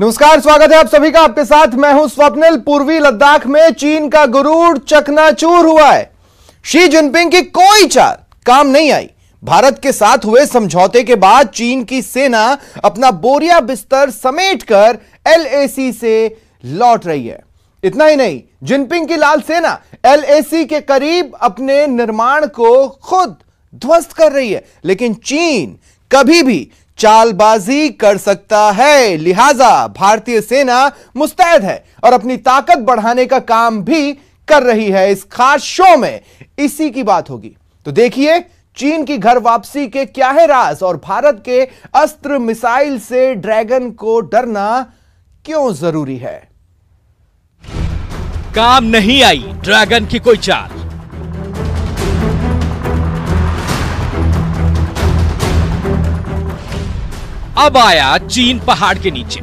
नमस्कार, स्वागत है आप सभी का। आपके साथ मैं हूं स्वप्निल। पूर्वी लद्दाख में चीन का गुरूर चकनाचूर हुआ है। शी जिनपिंग की कोई चाल काम नहीं आई। भारत के साथ हुए समझौते के बाद चीन की सेना अपना बोरिया बिस्तर समेटकर LAC से लौट रही है। इतना ही नहीं, जिनपिंग की लाल सेना LAC के करीब अपने निर्माण को खुद ध्वस्त कर रही है। लेकिन चीन कभी भी चालबाजी कर सकता है, लिहाजा भारतीय सेना मुस्तैद है और अपनी ताकत बढ़ाने का काम भी कर रही है। इस खास शो में इसी की बात होगी। तो देखिए चीन की घर वापसी के क्या है राज और भारत के अस्त्र मिसाइल से ड्रैगन को डरना क्यों जरूरी है। काम नहीं आई ड्रैगन की कोई चाल। अब आया चीन पहाड़ के नीचे।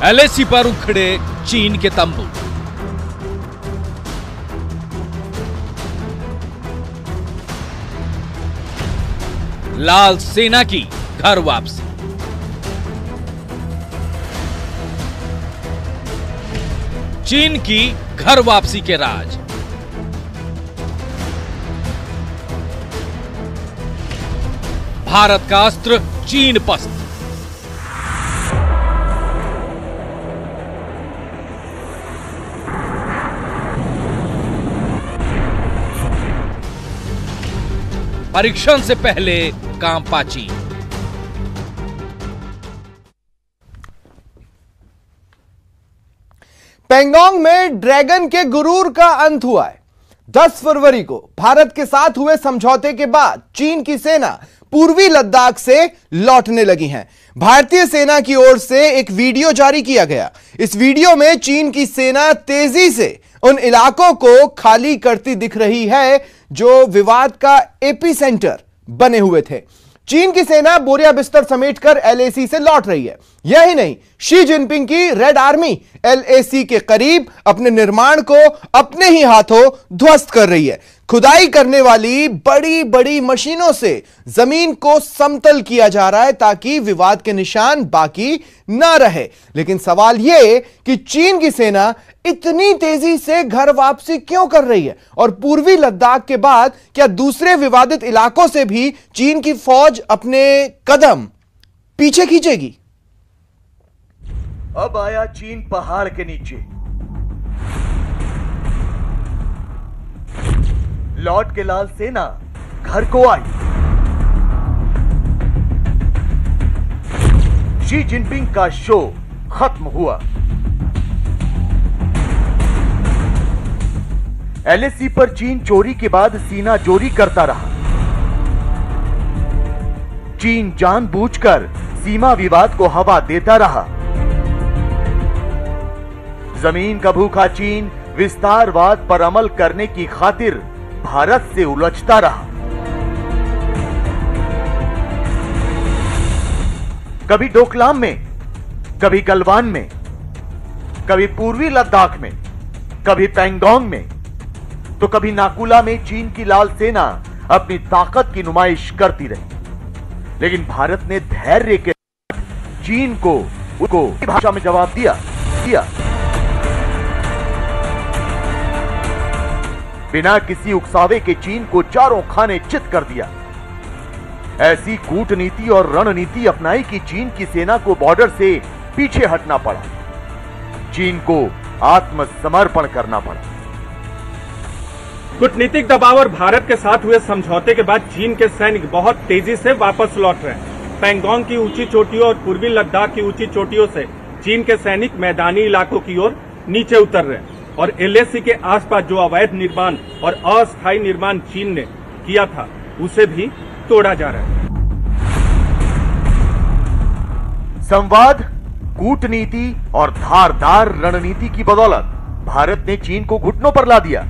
LAC पर उखड़े चीन के तंबू। लाल सेना की घर वापसी। चीन की घर वापसी के राज। भारत का अस्त्र चीन पस्त। परीक्षण से पहले कांपा चीन। पैंगोंग में ड्रैगन के गुरूर का अंत हुआ है। 10 फरवरी को भारत के साथ हुए समझौते के बाद चीन की सेना पूर्वी लद्दाख से लौटने लगी है। भारतीय सेना की ओर से एक वीडियो जारी किया गया। इस वीडियो में चीन की सेना तेजी से उन इलाकों को खाली करती दिख रही है जो विवाद का एपीसेंटर बने हुए थे। चीन की सेना बोरिया बिस्तर समेटकर LAC से लौट रही है। यही नहीं, शी जिनपिंग की रेड आर्मी LAC के करीब अपने निर्माण को अपने ही हाथों ध्वस्त कर रही है। खुदाई करने वाली बड़ी बड़ी मशीनों से जमीन को समतल किया जा रहा है ताकि विवाद के निशान बाकी ना रहे। लेकिन सवाल यह कि चीन की सेना इतनी तेजी से घर वापसी क्यों कर रही है और पूर्वी लद्दाख के बाद क्या दूसरे विवादित इलाकों से भी चीन की फौज अपने कदम पीछे खींचेगी। अब आया चीन पहाड़ के नीचे। लौट के लाल सेना घर को आई। शी जिनपिंग का शो खत्म हुआ। LAC पर चीन चोरी के बाद सीना जोरी करता रहा। चीन जानबूझकर सीमा विवाद को हवा देता रहा। जमीन का भूखा चीन विस्तारवाद पर अमल करने की खातिर भारत से उलझता रहा। कभी डोकलाम में, कभी गलवान में, कभी पूर्वी लद्दाख में, कभी पैंगोंग में, तो कभी नाकुला में चीन की लाल सेना अपनी ताकत की नुमाइश करती रही। लेकिन भारत ने धैर्य के चीन को उसको भाषा में जवाब दिया। बिना किसी उकसावे के चीन को चारों खाने चित कर दिया। ऐसी कूटनीति और रणनीति अपनाई कि चीन की सेना को बॉर्डर से पीछे हटना पड़ा। चीन को आत्मसमर्पण करना पड़ा। कूटनीतिक दबाव और भारत के साथ हुए समझौते के बाद चीन के सैनिक बहुत तेजी से वापस लौट रहे हैं। पैंगोंग की ऊंची चोटियों और पूर्वी लद्दाख की ऊंची चोटियों से चीन के सैनिक मैदानी इलाकों की ओर नीचे उतर रहे हैं और LAC के आसपास जो अवैध निर्माण और अस्थायी निर्माण चीन ने किया था उसे भी तोड़ा जा रहा है। संवाद, कूटनीति और धारदार रणनीति की बदौलत भारत ने चीन को घुटनों पर ला दिया।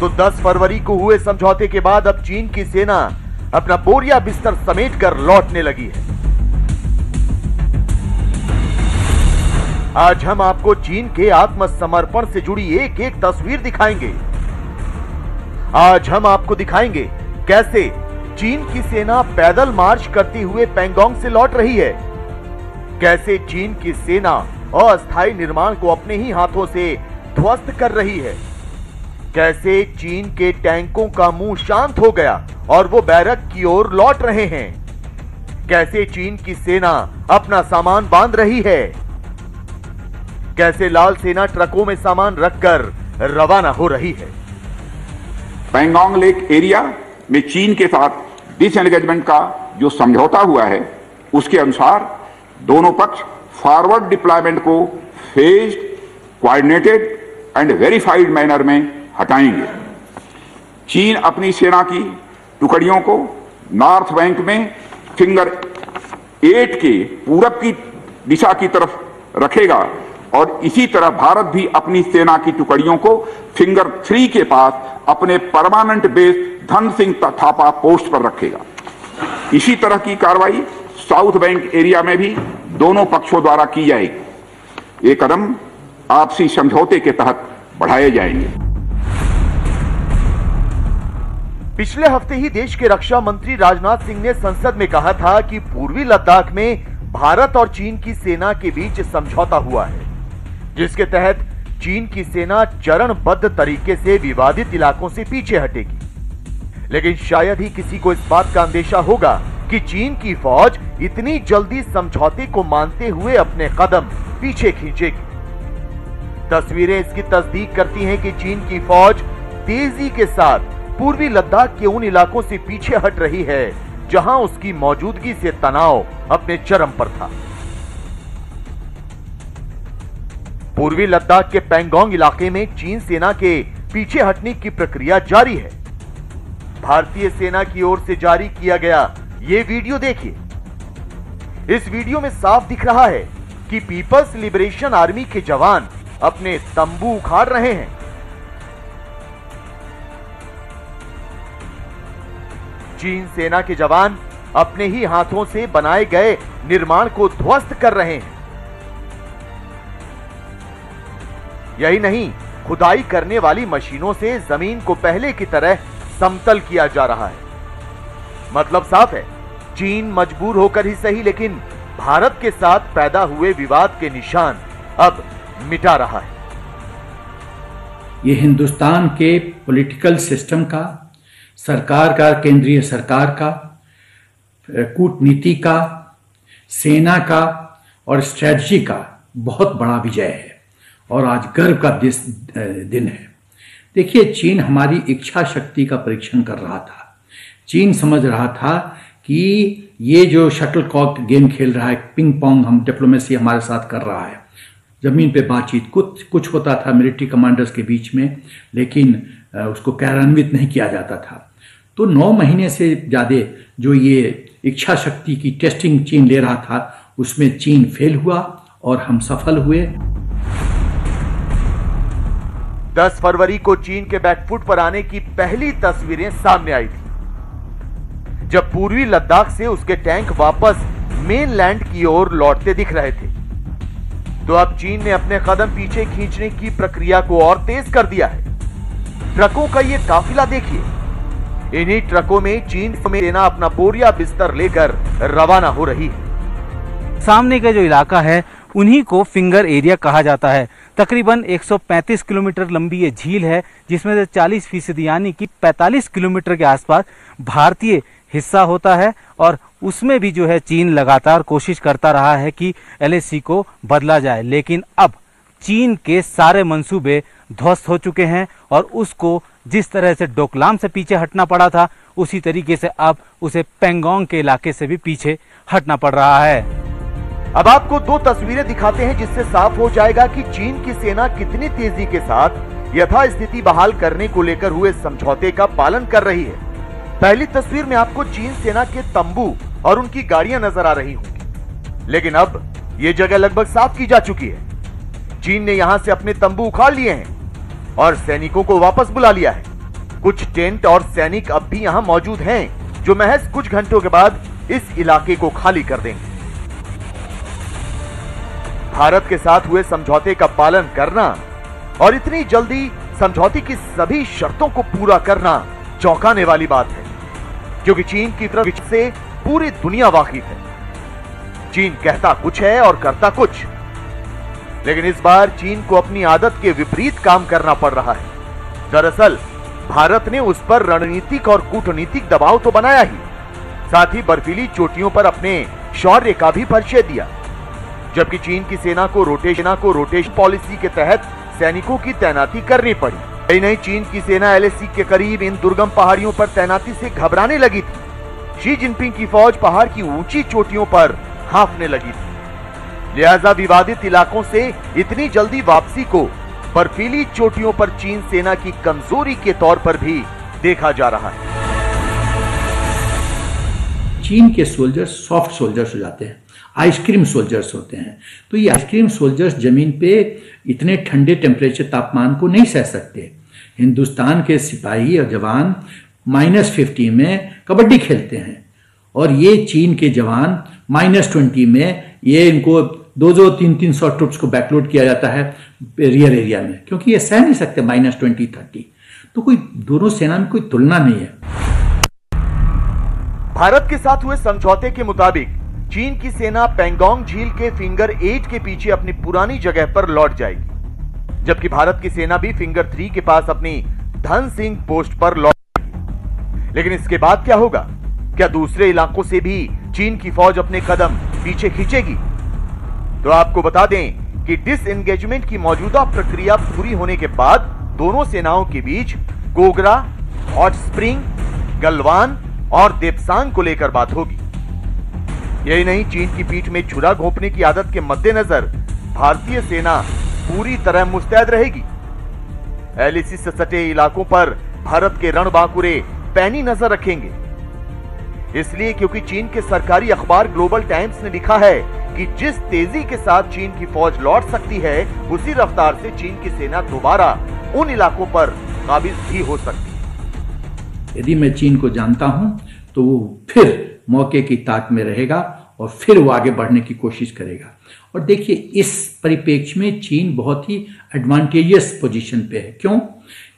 तो 10 फरवरी को हुए समझौते के बाद अब चीन की सेना अपना बोरिया बिस्तर समेटकर लौटने लगी है। आज हम आपको चीन के आत्मसमर्पण से जुड़ी एक एक तस्वीर दिखाएंगे। आज हम आपको दिखाएंगे कैसे चीन की सेना पैदल मार्च करते हुए पैंगोंग से लौट रही है, कैसे चीन की सेना अस्थायी निर्माण को अपने ही हाथों से ध्वस्त कर रही है, कैसे चीन के टैंकों का मुंह शांत हो गया और वो बैरक की ओर लौट रहे हैं, कैसे चीन की सेना अपना सामान बांध रही है, कैसे लाल सेना ट्रकों में सामान रखकर रवाना हो रही है। पैंगोंग लेक एरिया में चीन के साथ डिसएंगेजमेंट का जो समझौता हुआ है, उसके अनुसार दोनों पक्ष फॉरवर्ड डिप्लॉयमेंट को phased, coordinated and verified manner में हटाएंगे। चीन अपनी सेना की टुकड़ियों को नॉर्थ बैंक में फिंगर 8 के पूरब की दिशा की तरफ रखेगा और इसी तरह भारत भी अपनी सेना की टुकड़ियों को फिंगर 3 के पास अपने permanent base Dhan Singh Thapa post पर रखेगा। इसी तरह की कार्रवाई साउथ बैंक एरिया में भी दोनों पक्षों द्वारा की जाएगी। ये कदम आपसी समझौते के तहत बढ़ाए जाएंगे। पिछले हफ्ते ही देश के रक्षा मंत्री राजनाथ सिंह ने संसद में कहा था कि पूर्वी लद्दाख में भारत और चीन की सेना के बीच समझौता हुआ है, जिसके तहत चीन की सेना चरणबद्ध तरीके से विवादित इलाकों से पीछे हटेगी। लेकिन शायद ही किसी को इस बात का अंदेशा होगा कि चीन की फौज इतनी जल्दी समझौते को मानते हुए अपने कदम पीछे खींचेगी। तस्वीरें इसकी तस्दीक करती हैं कि चीन की फौज तेजी के साथ पूर्वी लद्दाख के उन इलाकों से पीछे हट रही है जहां उसकी मौजूदगी से तनाव अपने चरम पर था। पूर्वी लद्दाख के पैंगोंग इलाके में चीन सेना के पीछे हटने की प्रक्रिया जारी है। भारतीय सेना की ओर से जारी किया गया ये वीडियो देखिए। इस वीडियो में साफ दिख रहा है कि पीपल्स लिबरेशन आर्मी के जवान अपने तंबू उखाड़ रहे हैं। चीन सेना के जवान अपने ही हाथों से बनाए गए निर्माण को ध्वस्त कर रहे हैं। यही नहीं, खुदाई करने वाली मशीनों से जमीन को पहले की तरह समतल किया जा रहा है। मतलब साफ है, चीन मजबूर होकर ही सही लेकिन भारत के साथ पैदा हुए विवाद के निशान अब मिटा रहा है। ये हिंदुस्तान के पॉलिटिकल सिस्टम का, सरकार का, केंद्रीय सरकार का, कूटनीति का, सेना का और स्ट्रेटजी का बहुत बड़ा विजय है और आज गर्व का दिन है। देखिए, चीन हमारी इच्छा शक्ति का परीक्षण कर रहा था। चीन समझ रहा था कि ये जो शटल कॉक गेम खेल रहा है, पिंग पोंग हम डिप्लोमेसी हमारे साथ कर रहा है, जमीन पे बातचीत कुछ होता था मिलिट्री कमांडर्स के बीच में, लेकिन उसको कार्यान्वित नहीं किया जाता था। तो 9 महीने से ज़्यादा जो ये इच्छा शक्ति की टेस्टिंग चीन ले रहा था, उसमें चीन फेल हुआ और हम सफल हुए। 10 फरवरी को चीन के बैकफुट पर आने की पहली तस्वीरें सामने आई थी, जब पूर्वी लद्दाख से उसके टैंक वापस मेनलैंड की ओर लौटते दिख रहे थे। तो अब चीन ने अपने कदम पीछे खींचने की प्रक्रिया को और तेज कर दिया है। ट्रकों का ये काफिला देखिए। इन्हीं ट्रकों में चीन में सेना अपना बोरिया बिस्तर लेकर रवाना हो रही है। सामने का जो इलाका है उन्हीं को फिंगर एरिया कहा जाता है। तकरीबन 135 किलोमीटर लंबी ये झील है, जिसमें से 40% यानी कि 45 किलोमीटर के आसपास भारतीय हिस्सा होता है और उसमें भी जो है चीन लगातार कोशिश करता रहा है कि LAC को बदला जाए, लेकिन अब चीन के सारे मंसूबे ध्वस्त हो चुके हैं और उसको जिस तरह से डोकलाम से पीछे हटना पड़ा था, उसी तरीके से अब उसे पैंगोंग के इलाके से भी पीछे हटना पड़ रहा है। अब आपको 2 तस्वीरें दिखाते हैं जिससे साफ हो जाएगा कि चीन की सेना कितनी तेजी के साथ यथास्थिति बहाल करने को लेकर हुए समझौते का पालन कर रही है। पहली तस्वीर में आपको चीन सेना के तंबू और उनकी गाड़ियां नजर आ रही होंगी, लेकिन अब यह जगह लगभग साफ की जा चुकी है। चीन ने यहां से अपने तंबू उखाड़ लिए हैं और सैनिकों को वापस बुला लिया है। कुछ टेंट और सैनिक अब भी यहां मौजूद हैं, जो महज कुछ घंटों के बाद इस इलाके को खाली कर देंगे। भारत के साथ हुए समझौते का पालन करना और इतनी जल्दी समझौते की सभी शर्तों को पूरा करना चौंकाने वाली बात है। क्योंकि चीन की तरफ से पूरी दुनिया वाकिफ है। चीन कहता कुछ है और करता कुछ, लेकिन इस बार चीन को अपनी आदत के विपरीत काम करना पड़ रहा है। दरअसल भारत ने उस पर रणनीतिक और कूटनीतिक दबाव तो बनाया ही, साथ ही बर्फीली चोटियों पर अपने शौर्य का भी परिचय दिया। जबकि चीन की सेना को रोटेशन पॉलिसी के तहत सैनिकों की तैनाती करनी पड़ी। यही नहीं, चीन की सेना एलएसी के करीब इन दुर्गम पहाड़ियों पर तैनाती से घबराने लगी थी। शी जिनपिंग की फौज पहाड़ की ऊंची चोटियों पर हांफने लगी थी। लिहाजा विवादित इलाकों से इतनी जल्दी वापसी को बर्फीली चोटियों पर चीन सेना की कमजोरी के तौर पर भी देखा जा रहा है। चीन के सोल्जर्स सॉफ्ट सोल्जर्स हो जाते हैं, आइसक्रीम सोल्जर्स होते हैं। तो ये आइसक्रीम सोल्जर्स जमीन पे इतने ठंडे टेम्परेचर तापमान को नहीं सह सकते। हिंदुस्तान के सिपाही और जवान -50 में कबड्डी खेलते हैं, और ये चीन के जवान -20 में ये इनको 200-300 ट्रुप्स को बैकलोड किया जाता है रियर एरिया में, क्योंकि ये सह नहीं सकते -20-30। तो कोई दोनों सेना में कोई तुलना नहीं है। भारत के साथ हुए समझौते के मुताबिक चीन की सेना पैंगोंग झील के फिंगर 8 के पीछे अपनी पुरानी जगह पर लौट जाएगी, जबकि भारत की सेना भी फिंगर 3 के पास अपनी धन सिंह पोस्ट पर लौट जाएगी। लेकिन इसके बाद क्या होगा? क्या दूसरे इलाकों से भी चीन की फौज अपने कदम पीछे खींचेगी? तो आपको बता दें कि डिसएंगेजमेंट की मौजूदा प्रक्रिया पूरी होने के बाद दोनों सेनाओं के बीच गोगरा, हॉट स्प्रिंग, गलवान और देपसांग को लेकर बात होगी। यही नहीं, चीन की पीठ में छुरा घोंपने की आदत के मद्देनजर भारतीय सेना पूरी तरह मुस्तैद रहेगी। एलएसी से सटे इलाकों पर भारत के रणबांकुरे पैनी नजर रखेंगे, इसलिए क्योंकि चीन के सरकारी अखबार ग्लोबल टाइम्स ने लिखा है कि जिस तेजी के साथ चीन की फौज लौट सकती है, उसी रफ्तार से चीन की सेना दोबारा उन इलाकों पर काबिज भी हो सकती है। यदि मैं चीन को जानता हूं तो वो फिर मौके की ताक में रहेगा और फिर वो आगे बढ़ने की कोशिश करेगा। और देखिए, इस परिप्रेक्ष्य में चीन बहुत ही एडवांटेजियस पोजीशन पे है। क्यों?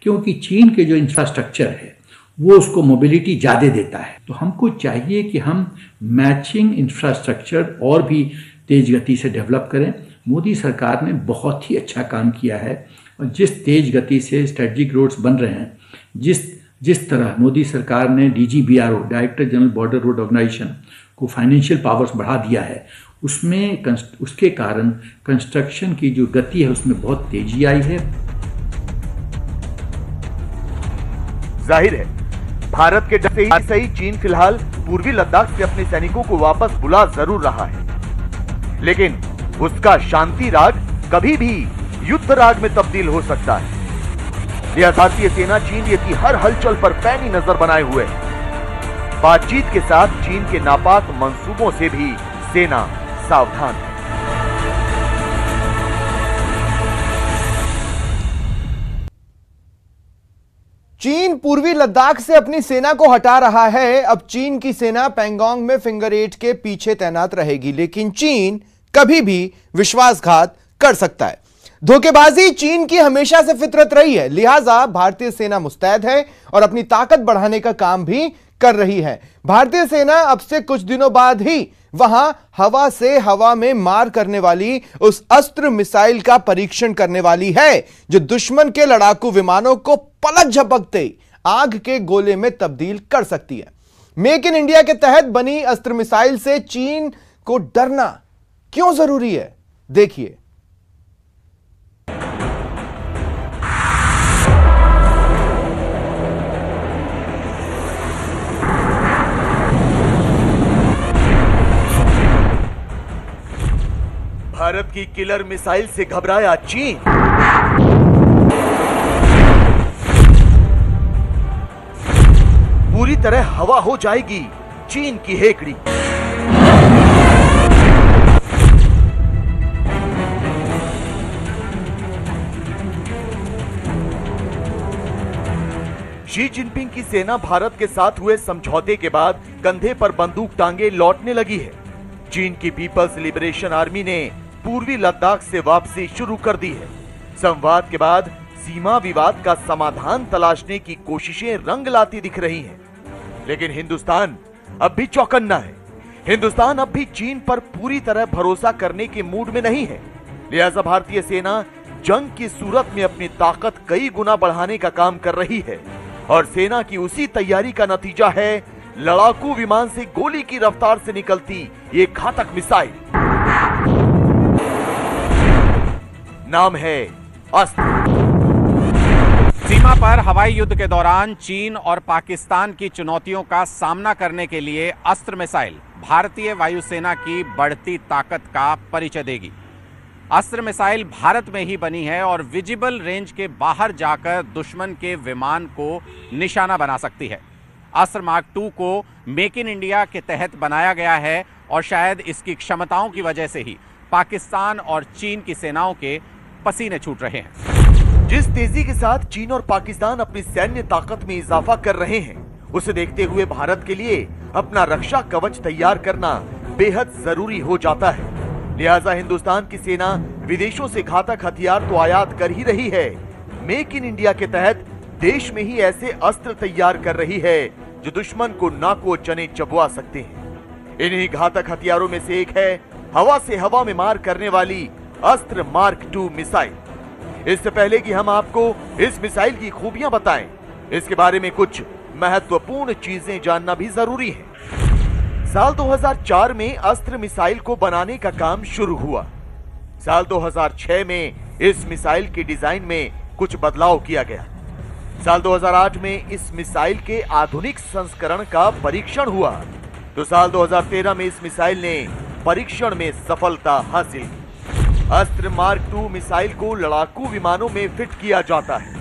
क्योंकि चीन के जो इंफ्रास्ट्रक्चर है वो उसको मोबिलिटी ज़्यादा देता है। तो हमको चाहिए कि हम मैचिंग इंफ्रास्ट्रक्चर और भी तेज गति से डेवलप करें। मोदी सरकार ने बहुत ही अच्छा काम किया है, और जिस तेज गति से स्ट्रेटेजिक रोड्स बन रहे हैं, जिस तरह मोदी सरकार ने DGBRO, director general border road organisation को फाइनेंशियल पावर्स बढ़ा दिया है, उसके कारण कंस्ट्रक्शन की जो गति है उसमें बहुत तेजी आई है। जाहिर है, भारत के डर से ही सही चीन फिलहाल पूर्वी लद्दाख से अपने सैनिकों को वापस बुला जरूर रहा है, लेकिन उसका शांति राग कभी भी युद्ध राग में तब्दील हो सकता है। यह भारतीय सेना चीन की हर हलचल पर पैनी नजर बनाए हुए है। बातचीत के साथ चीन के नापाक मंसूबों से भी सेना सावधान है। चीन पूर्वी लद्दाख से अपनी सेना को हटा रहा है। अब चीन की सेना पैंगोंग में फिंगर 8 के पीछे तैनात रहेगी, लेकिन चीन कभी भी विश्वासघात कर सकता है। धोखेबाजी चीन की हमेशा से फितरत रही है, लिहाजा भारतीय सेना मुस्तैद है और अपनी ताकत बढ़ाने का काम भी कर रही है। भारतीय सेना अब से कुछ दिनों बाद ही वहां हवा से हवा में मार करने वाली उस अस्त्र मिसाइल का परीक्षण करने वाली है, जो दुश्मन के लड़ाकू विमानों को पलक झपकते आग के गोले में तब्दील कर सकती है। मेक इन इंडिया के तहत बनी अस्त्र मिसाइल से चीन को डरना क्यों जरूरी है, देखिए। भारत की किलर मिसाइल से घबराया चीन। पूरी तरह हवा हो जाएगी चीन की हेकड़ी। शी जिनपिंग की सेना भारत के साथ हुए समझौते के बाद कंधे पर बंदूक टांगे लौटने लगी है। चीन की पीपल्स लिबरेशन आर्मी ने पूर्वी लद्दाख से वापसी शुरू कर दी है। संवाद के बाद सीमा विवाद का समाधान तलाशने की कोशिशें रंग लाती दिख रही हैं। लेकिन हिंदुस्तान अब भी चौकन्ना है। हिंदुस्तान अब भी चीन पर पूरी तरह भरोसा करने के मूड में नहीं है। लिहाजा भारतीय सेना जंग की सूरत में अपनी ताकत कई गुना बढ़ाने का काम कर रही है और सेना की उसी तैयारी का नतीजा है लड़ाकू विमान से गोली की रफ्तार से निकलती ये घातक मिसाइल। नाम है अस्त्र। सीमा पर हवाई युद्ध के दौरान चीन और पाकिस्तान की चुनौतियों का सामना करने के लिए अस्त्र मिसाइल भारतीय वायुसेना की बढ़ती ताकत का परिचय देगी। अस्त्र मिसाइल भारत में ही बनी है और विजिबल रेंज के बाहर जाकर दुश्मन के विमान को निशाना बना सकती है। अस्त्र मार्क 2 को मेक इन इंडिया के तहत बनाया गया है और शायद इसकी क्षमताओं की वजह से ही पाकिस्तान और चीन की सेनाओं के पसीने छूट रहे हैं। जिस तेजी के साथ चीन और पाकिस्तान अपनी सैन्य ताकत में इजाफा कर रहे हैं, उसे देखते हुए भारत के लिए अपना रक्षा कवच तैयार करना बेहद जरूरी हो जाता है। लिहाजा हिंदुस्तान की सेना विदेशों से घातक हथियार तो आयात कर ही रही है, मेक इन इंडिया के तहत देश में ही ऐसे अस्त्र तैयार कर रही है जो दुश्मन को नाको चने चबवा सकते हैं। इन्हीं घातक हथियारों में से एक है हवा से हवा में मार करने वाली अस्त्र मार्क 2 मिसाइल। इससे पहले कि हम आपको इस मिसाइल की खूबियां बताएं, इसके बारे में कुछ महत्वपूर्ण चीजें जानना भी जरूरी है। साल 2004 में अस्त्र मिसाइल को बनाने का काम शुरू हुआ। साल 2006 में इस मिसाइल के डिजाइन में कुछ बदलाव किया गया। साल 2008 में इस मिसाइल के आधुनिक संस्करण का परीक्षण हुआ, तो साल 2013 में इस मिसाइल ने परीक्षण में सफलता हासिल की। अस्त्र मार्क 2 मिसाइल को लड़ाकू विमानों में फिट किया जाता है।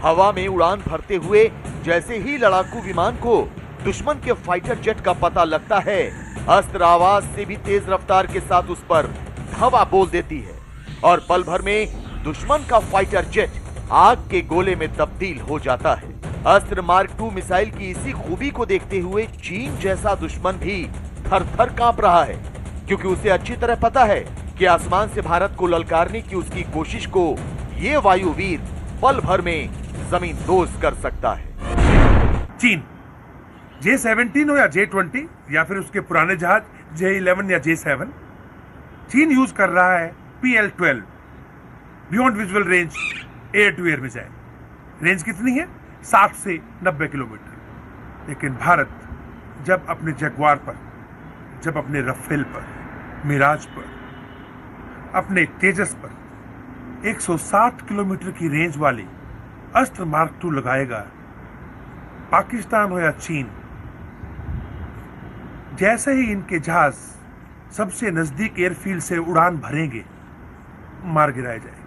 हवा में उड़ान भरते हुए जैसे ही लड़ाकू विमान को दुश्मन के फाइटर जेट का पता लगता है, अस्त्र आवाज से भी तेज रफ्तार के साथ उस पर हवा बोल देती है और पल भर में दुश्मन का फाइटर जेट आग के गोले में तब्दील हो जाता है। अस्त्र मार्क 2 मिसाइल की इसी खूबी को देखते हुए चीन जैसा दुश्मन भी थर-थर कांप रहा है, क्योंकि उसे अच्छी तरह पता है कि आसमान से भारत को ललकारने की उसकी कोशिश को ये वायुवीर पल भर में जमीन दोज कर सकता है। चीन J-17 हो या J-20 या फिर उसके पुराने जहाज J-11 या J-7, चीन यूज कर रहा है PL-12 beyond visual range air to air missile. Range कितनी है? 60 से 90 किलोमीटर। लेकिन भारत जब अपने जगुआर पर, जब अपने रफेल पर, मिराज पर, अपने तेजस पर 160 किलोमीटर की रेंज वाली अस्त्र मार्क 2 लगाएगा, पाकिस्तान हो या चीन, जैसे ही इनके जहाज सबसे नजदीक एयरफील्ड से उड़ान भरेंगे, मार गिराए जाएंगे।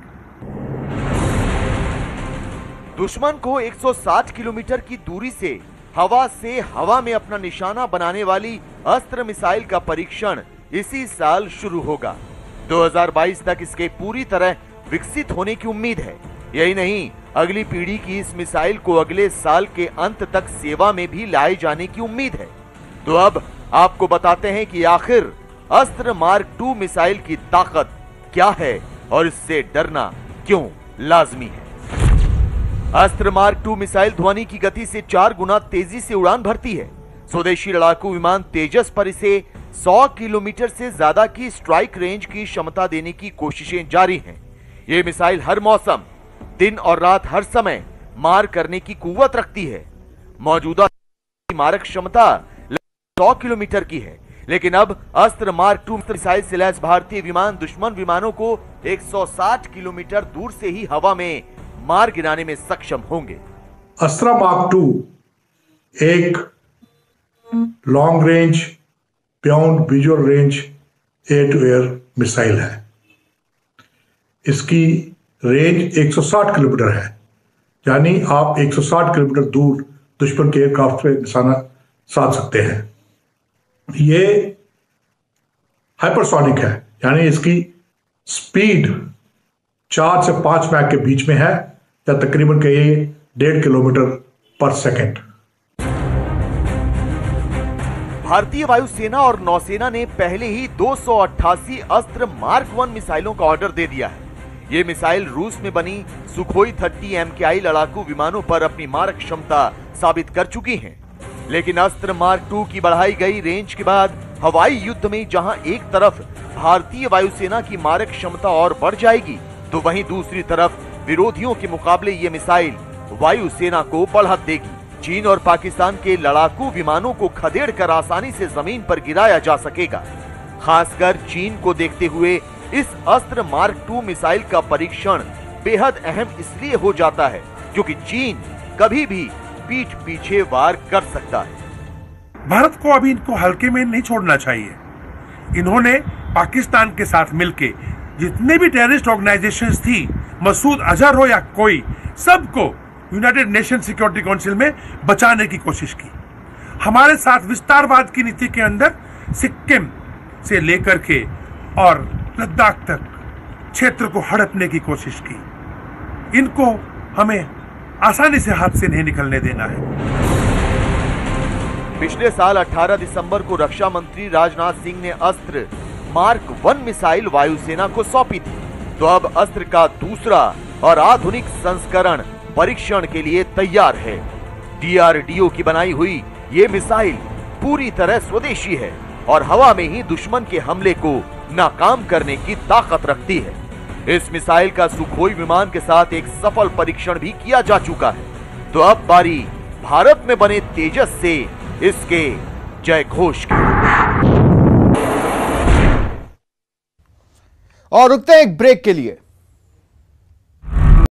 दुश्मन को 160 किलोमीटर की दूरी से हवा में अपना निशाना बनाने वाली अस्त्र मिसाइल का परीक्षण इसी साल शुरू होगा। 2022 तक इसके पूरी तरह विकसित होने की उम्मीद है। यही नहीं, अगली पीढ़ी की इस मिसाइल को अगले साल के अंत तक सेवा में भी लाए जाने की उम्मीद है। तो अब आपको बताते हैं कि आखिर अस्त्र मार्क 2 मिसाइल की ताकत क्या है और इससे डरना क्यों लाजमी है। अस्त्र मार्क 2 मिसाइल ध्वनि की गति से 4 गुना तेजी से उड़ान भरती है। स्वदेशी लड़ाकू विमान तेजस पर इसे 100 किलोमीटर से ज्यादा की स्ट्राइक रेंज की क्षमता देने की कोशिशें जारी हैं। यह मिसाइल हर मौसम, दिन और रात, हर समय मार करने की कुव्वत रखती है। मौजूदा मारक क्षमता 100 किलोमीटर की है, लेकिन अब अस्त्र मार्क 2 मिसाइल से लैस भारतीय विमान दुश्मन विमानों को 160 किलोमीटर दूर से ही हवा में मार गिराने में सक्षम होंगे। अस्त्र मार्क 2 एक long range beyond visual range air to air missile है। इसकी रेंज 160 किलोमीटर है, यानी आप 160 किलोमीटर दूर दुश्मन के एयरक्राफ्ट पे निशाना साध सकते हैं। ये हाइपरसोनिक है, यानी इसकी स्पीड 4 से 5 मैक के बीच में है, या तकरीबन कहिए 1.5 किलोमीटर पर सेकेंड। भारतीय वायुसेना और नौसेना ने पहले ही 288 अस्त्र मार्क 1 मिसाइलों का ऑर्डर दे दिया है। ये मिसाइल रूस में बनी सुखोई 30 MKI लड़ाकू विमानों पर अपनी मारक क्षमता साबित कर चुकी हैं। लेकिन अस्त्र मार्क 2 की बढ़ाई गई रेंज के बाद हवाई युद्ध में जहां एक तरफ भारतीय वायुसेना की मारक क्षमता और बढ़ जाएगी, तो वहीं दूसरी तरफ विरोधियों के मुकाबले ये मिसाइल वायुसेना को बढ़त देगी। चीन और पाकिस्तान के लड़ाकू विमानों को खदेड़कर आसानी से जमीन पर गिराया जा सकेगा। खासकर चीन को देखते हुए इस अस्त्र मार्क 2 मिसाइल का परीक्षण बेहद अहम इसलिए हो जाता है क्योंकि चीन कभी भी पीठ पीछे वार कर सकता है। भारत को अभी इनको हल्के में नहीं छोड़ना चाहिए। इन्होंने पाकिस्तान के साथ मिलके जितने भी टेररिस्ट ऑर्गेनाइजेशंस थी, मसूद अजहर हो या कोई, सबको यूनाइटेड नेशन सिक्योरिटी काउंसिल में बचाने की कोशिश की। हमारे साथ विस्तारवाद की नीति के अंदर सिक्किम से लेकर के और लद्दाख तक क्षेत्र को हड़पने की कोशिश की। इनको हमें आसानी से हाथ से नहीं निकलने देना है। पिछले साल 18 दिसंबर को रक्षा मंत्री राजनाथ सिंह ने अस्त्र मार्क 1 मिसाइल वायुसेना को सौंपी थी, तो अब अस्त्र का दूसरा और आधुनिक संस्करण परीक्षण के लिए तैयार है। DRDO की बनाई हुई ये मिसाइल पूरी तरह स्वदेशी है और हवा में ही दुश्मन के हमले को नाकाम करने की ताकत रखती है। इस मिसाइल का सुखोई विमान के साथ एक सफल परीक्षण भी किया जा चुका है, तो अब बारी भारत में बने तेजस से इसके जय घोष की। और रुकते हैं एक ब्रेक के लिए।